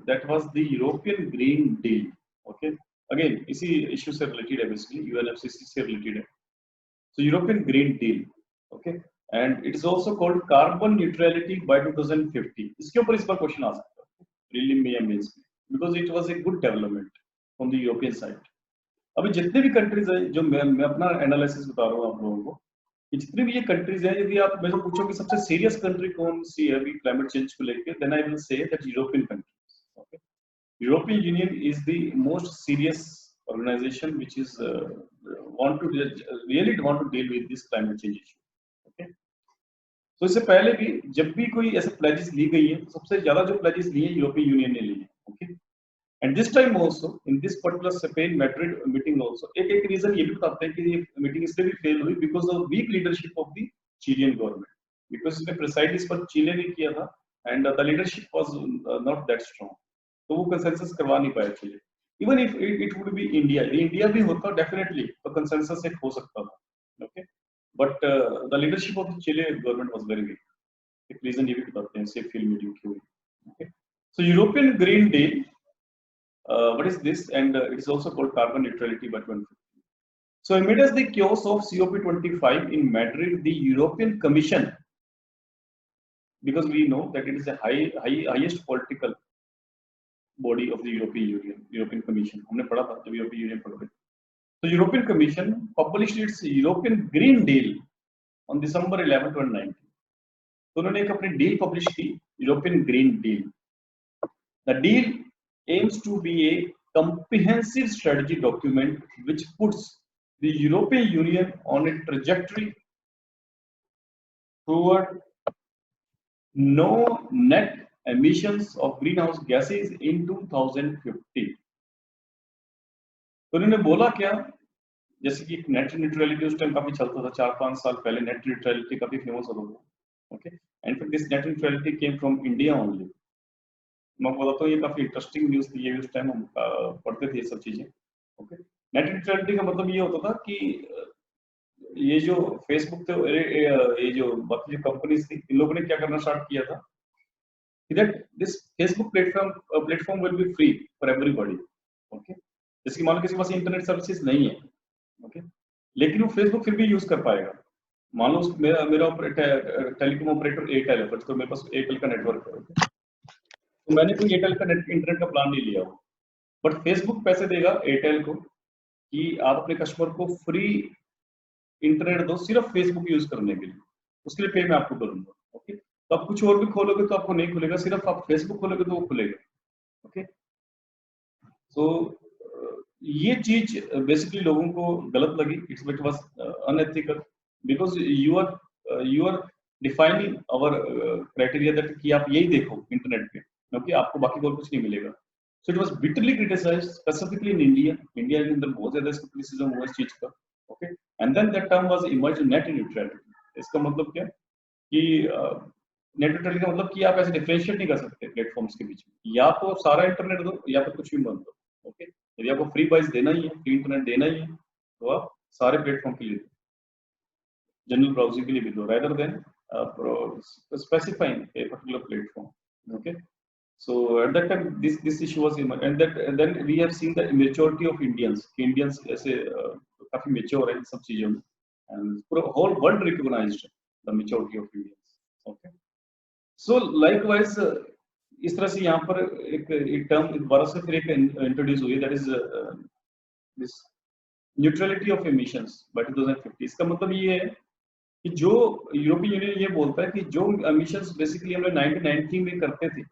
that was the European Green Deal. Okay, again इसी issue से related है, basically UNFCCC से related है. So European Green Deal, okay, and it is also called carbon neutrality by 2050. इसके ऊपर इस बार question आ सकता है, really means because it was a good development from the European side. अभी जितने भी countries हैं, जो मैं अपना analysis बता रहा हूँ आप लोगों को, जितनी भी ये countries हैं, यदि आप मेरे को पूछो कि सबसे serious country कौन सी है अभी climate change को लेके, then I will say that European countries. Okay, European Union is the most serious organization which is really want to deal with this climate change issue. Okay, so इससे पहले भी जब भी कोई ऐसे pledges ली गई है, सबसे ज्यादा जो pledges ली है यूरोपियन यूनियन ने ली है. Okay, and this time also in this particular Spain Madrid meeting also एक reason ये भी बताते हैं कि ये meeting इसलिए भी fail हुई because of weak leadership of the Chilean government, because इसने preside इस पर चिले ने किया था and the leadership was not that strong, तो वो कंसेंसस करवा नहीं पाया Chile. Even if it would be India भी होता डेफिनेटली तो कंसेंसस एक हो सकता था. Okay, but the leadership of Chile government was very weak. एक रीजन ये भी बताते हैं सेफ फील्ड मीटिंग क्यों. Okay, so European green deal, what is this, and it is also called carbon neutrality by 2050. So amidst the chaos of COP25 in Madrid, the European Commission, because we know that it is a highest political body of the European Commission. हमने पढ़ा था जब European union पढ़ रहे थे. So European Commission published its European Green Deal on December 11, 2019. तो उन्होंने एक अपनी डील पब्लिश की, European Green Deal. The deal aims to be a comprehensive strategy document which puts the European Union on a trajectory toward no net emissions of greenhouse gases in 2050. तो उन्होंने बोला क्या, जैसे कि नेट न्यूट्रलिटी उस time काफी चलता था, 4-5 साल पहले नेट न्यूट्रलिटी काफी फेमस होता था. ओके, एंड फिर this net neutrality came from India only. मैं बताता हूँ ये काफी इंटरेस्टिंग न्यूज थी, ये उस टाइम हम पढ़ते थे ये सब चीजें. ओके, नेट न्यूट्रलिटी का मतलब ये होता था कि ये जो फेसबुक थे, ये जो बाकी जो कंपनीज थी, इन लोगों ने क्या करना स्टार्ट किया था that this Facebook platform will be free for everybody. Okay, जैसे कि मान लो किसी के पास इंटरनेट सर्विसेज नहीं है, okay, लेकिन वो फेसबुक फिर भी यूज कर पाएगा. मान लो मेरा टेलीकॉम ऑपरेटर एयरटेल है, तो मेरे पास एयरटेल का नेटवर्क है. okay? तो मैंने कोई एयरटेल का इंटरनेट का प्लान नहीं लिया हो, बट फेसबुक पैसे देगा एयरटेल को कि आप अपने कस्टमर को फ्री इंटरनेट दो सिर्फ फेसबुक यूज करने के लिए, उसके लिए पे मैं आपको करूंगा. ओके, तो आप कुछ और भी खोलोगे तो आपको नहीं खुलेगा, सिर्फ आप फेसबुक खोलोगे तो वो खुलेगा. ओके, तो ये चीज बेसिकली लोगों को गलत लगी. It was unethical because you are defining our criteria that कि आप यही देखो इंटरनेट पे, क्योंकि आपको बाकी और कुछ नहीं मिलेगा. सो it was bitterly criticised specifically in India. India के अंदर बहुत ज्यादा इसका क्रिटिसिज्म हुआ इस चीज का. Okay, and then that term was emerge net neutrality. इसका मतलब क्या कि नेट न्यूट्रलिटी का मतलब कि आप ऐसे डिफरेंशिएट नहीं कर सकते प्लेटफॉर्म्स के बीच में, या तो सारा इंटरनेट दो या फिर कुछ भी मत दो. ओके, यदि आपको फ्री बाइस देना ही है, फ्री इंटरनेट देना ही है, तो आप सारे प्लेटफॉर्म के लिए दो, जनरल ब्राउजिंग के लिए भी दो, rather than specifying a particular platform. Okay, so at that time this issue was and then we have seen the immaturity of Indians ऐसे काफी mature है सब चीजों में, and पूरा whole world recognized the maturity of Indians. Okay, so likewise इस तरह से यहाँ पर एक टर्म दोबारा से फिर एक इंट्रोड्यूस हुई, that is this neutrality of emissions by 2050. इसका मतलब ये है कि जो यूरोपियन यूनियन ये बोलता है कि जो एमिशंस बेसिकली हम लोग 1990 में करते थे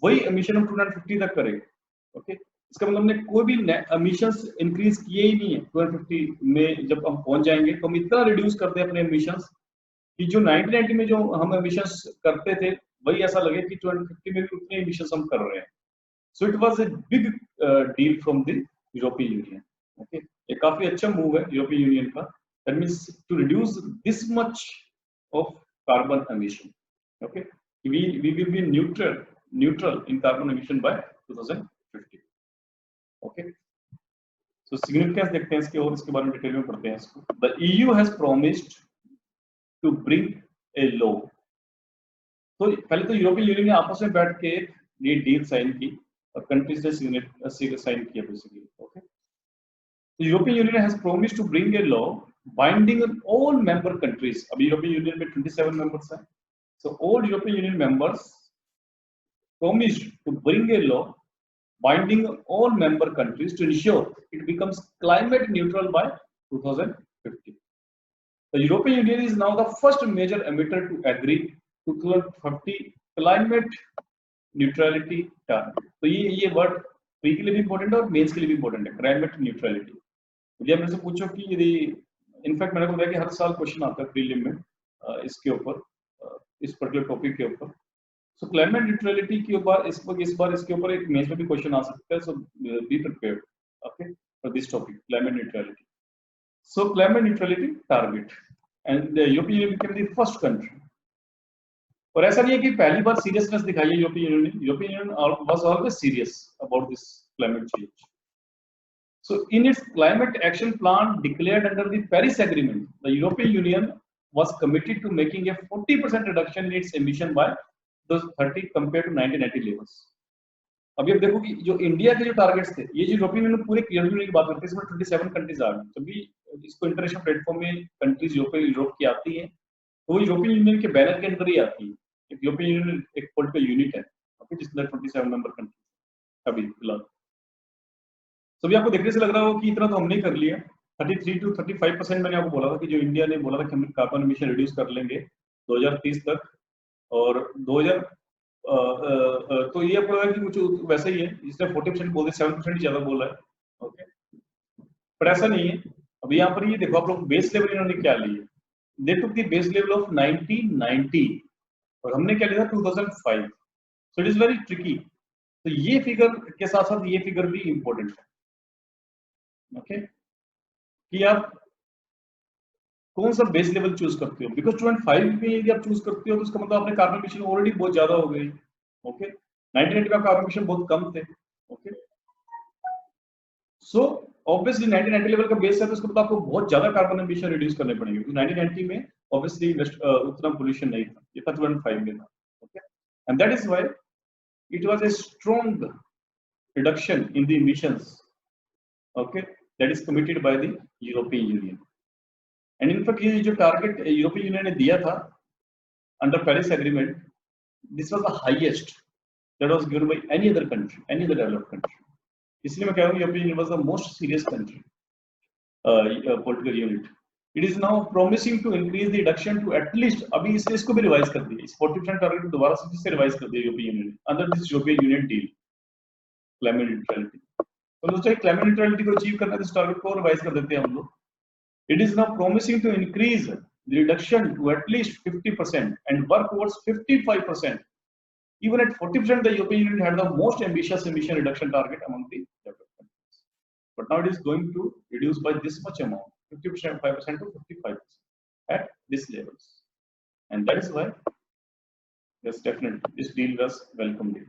वही एमिशन हम 2050 तक करेंगे. ओके, इसका मतलब हमने कोई भी एमिशंस इंक्रीज किए ही नहीं है. 2050 में जब हम पहुंच जाएंगे तो हम इतना रिड्यूस कर दें अपने एमिशंस कि जो 1990 में जो हम एमिशंस करते थे वही ऐसा लगे कि 2050 में भी उतने एमिशंस हम कर रहे हैं. So it was a big deal from the European Union. Okay, ये काफी अच्छा मूव है यूरोपियन यूनियन का. That means to reduce this much of carbon emission. Okay, we will be neutral in carbon emission by 2050. Okay, so significance देखते हैं इसके और इसके बारे में डिटेल में पढ़ते हैं इसको. The EU has promised to bring a law. तो पहले तो यूरोपियन यूनियन ने आपस में बैठ के ये डील साइन की और कंट्रीज ने साइन किया basically. Okay, the European Union has promised to bring a law binding on all member countries. अभी European Union में 27 members हैं. So all European Union members promised to bring a law binding on all member countries to ensure it becomes climate neutral by 2050. The European Union is now the first major emitter to agree to 2050 climate neutrality target. तो ये word pre के लिए भी important है और mains के लिए भी इम्पोर्टेंट है, क्लाइमेट न्यूट्रलिटी. यदि आप मेरे से पूछो कि यदि इनफैक्ट मैंने बताया कि हर साल क्वेश्चन आता है प्रीलिम में इसके ऊपर, इस पर्टिकुलर टॉपिक के ऊपर. सो क्लाइमेट न्यूट्रलिटी के ऊपर इस बार इसके ऊपर एक मेंस में भी क्वेश्चन आ सकता है. So be prepared okay for this topic climate neutrality. So climate neutrality target and the European union became the first country. और ऐसा नहीं है कि पहली बार सीरियसनेस दिखाई है यूरोपियन यूनियन ने. European union was always serious about this climate change. So in its climate action plan declared under the Paris Agreement, the European Union was committed to making a 40% reduction in its emission by 2030 compared to 1990 levels. अभी आप देखो कि जो India के जो targets थे, ये जो यूरोपियन यूनियन पूरे क्लियर होने की बात करते हैं, इसमें 27 कंट्रीज आ गई. जब भी इसको इंटरनेशनल प्लेटफॉर्म में कंट्रीज यूरोप की आती हैं, तो वो यूरोपियन यूनियन के बैनर के अंदर ही आती है. यूरोपियन यूनियन एक पॉलिटिकल यूनिट है, ओके, जिसमें 27 मेंबर कंट्रीज अभी फिलहाल. तो भी आपको देखने से लग रहा हो कि इतना तो हमने कर लिया. 33 to 35% मैंने आपको बोला था कि जो इंडिया ने बोला था कि हम कार्बन एमिशन रिड्यूस कर लेंगे 2030 तक, और 2000 तो ये आपको कि कुछ वैसा ही है. इसने 40% बोल दिया, 7% ज्यादा बोला है. ओके, पर ऐसा नहीं है. अभी यहाँ पर ये देखो आप लोग बेस लेवल इन्होंने क्या लिया. They took the base level of 1990 और हमने क्या लिया था 2005. So it is very tricky. तो ये फिगर के साथ साथ ये फिगर भी इंपॉर्टेंट है. ओके, कि आप कौन सा बेस लेवल चूज करते हो. बिकॉज 2.5 में यदि आप चूज करते हो तो उसका मतलब अपने कार्बन एमिशन ऑलरेडी बहुत ज्यादा हो गई. ओके, 1990 में कार्बन एमिशन बहुत कम थे. ओके, सो ऑब्वियसली 1990 लेवल का बेस है तो उसका मतलब आपको बहुत ज्यादा कार्बन एमिशन रिड्यूस करने पड़ेंगे, क्योंकि 1990 में ऑब्वियसली उतना पोल्यूशन नहीं था, ये 2.5 में था. Okay, and that is why it was a strong reduction in the emissions, okay, that is committed by the European Union. And in fact ये जो टारगेट यूरोपियन यूनियन ने दिया था under Paris Agreement, this was the highest that was given by any other country, any other developed country. इसलिए मैं कह रहा हूँ European union was the most serious country political unit. It is now promising to increase the reduction to at least, अभी इसको भी revise कर दिया, इस 40% टारगेट को दोबारा से रिवाइज कर दिया European union under this European union deal climate neutrality. तो चाहे क्लाइमेट न्यूट्रलिटी को अचीव करना है तो इस टारगेट को रिवाइज कर देते हैं हम लोग. It is now promising to increase the reduction to at least 50% and work towards 55%. Even at 40%, the European Union had the most ambitious emission reduction target among the developed countries. But now it is going to reduce by this much amount, 50%, 5% to 55% at these levels. And that is why, yes, definitely, this deal was welcomed.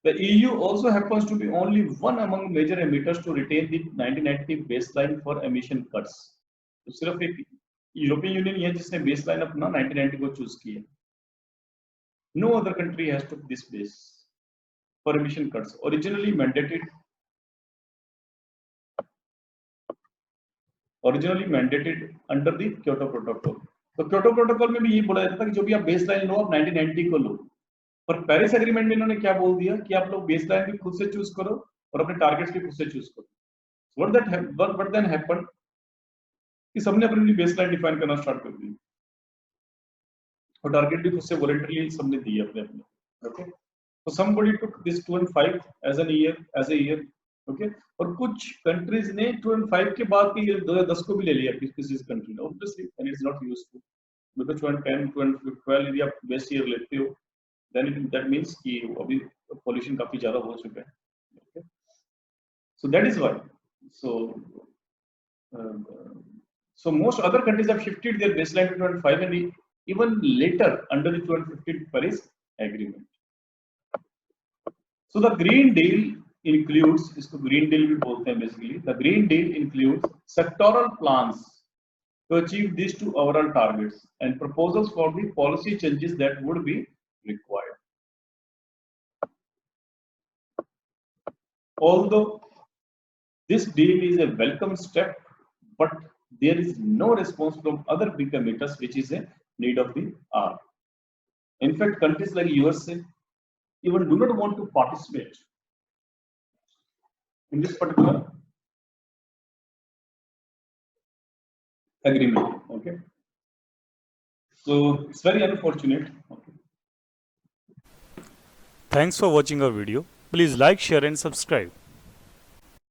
The EU also happens to be only one among major emitters to retain the 1990 baseline for emission cuts. तो सिर्फ एक European union है जिसने baseline अपना 1990 को choose किया. No other country has took this base for emission cuts. Originally mandated under the Kyoto Protocol. तो Kyoto Protocol में भी ये बोला जाता था कि जो भी आप बेसलाइन लो आप 1990 को लो. पर पेरिस एग्रीमेंट में इन्होंने क्या बोल दिया कि आप लोग बेसलाइन भी खुद से चूज करो और अपने टारगेट्स भी खुद से चूज करो. व्हाट देन हैपेंड कि सबने अपनी बेसलाइन डिफाइन करना स्टार्ट कर दी और टारगेट भी खुद से वॉलंटरीली सबने दिए अपने अपने. ओके, तो somebody took this 2.5 as an year, as a year. Okay, और कुछ कंट्रीज ने 2.5 के बाद के 2010 को भी ले लिया किसी कंट्री ने, obviously, and it is not useful. Because 2010 2012 यदि आप बेस ईयर लेते हो then that means कि अभी pollution काफी ज्यादा हो चुका है. Okay, so that is why so most other countries have shifted their baseline to 2005 and even later under the 2015 Paris Agreement. So the Green Deal includes, इसको Green Deal भी बोलते हैं basically. The Green Deal includes sectoral plans to achieve these two overall targets and proposals for the policy changes that would be required. Although this deal is a welcome step, but there is no response from other big emitters, which is a need of the hour. In fact, countries like USA even do not want to participate in this particular agreement. Okay, so it's very unfortunate. Okay. Thanks for watching our video. Please like, share and subscribe.